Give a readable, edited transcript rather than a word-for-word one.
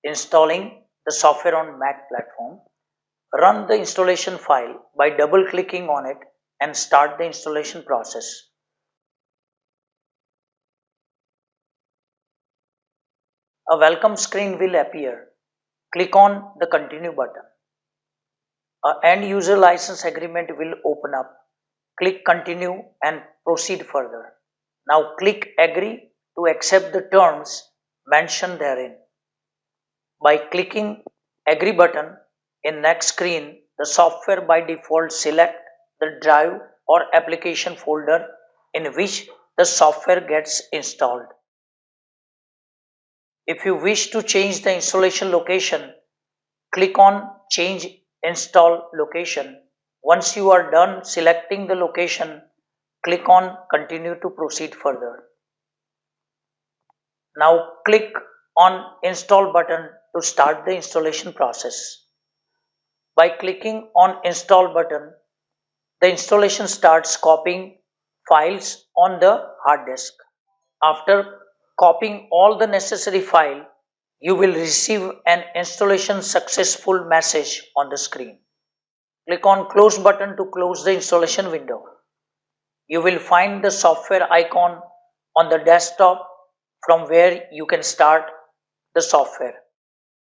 installing the software on Mac platform. Run the installation file by double clicking on it and start the installation process. A welcome screen will appear. Click on the continue button. An end user license agreement will open up. Click continue and proceed further. Now click agree to accept the terms mentioned therein. By clicking agree button in next screen, the software by default select the drive or application folder in which the software gets installed. If you wish to change the installation location, click on change install location. Once you are done selecting the location, click on continue to proceed further. Now click on install button to start the installation process. By clicking on install button, the installation starts copying files on the hard disk. After copying all the necessary file, you will receive an installation successful message on the screen. Click on close button to close the installation window. You will find the software icon on the desktop from where you can start the software.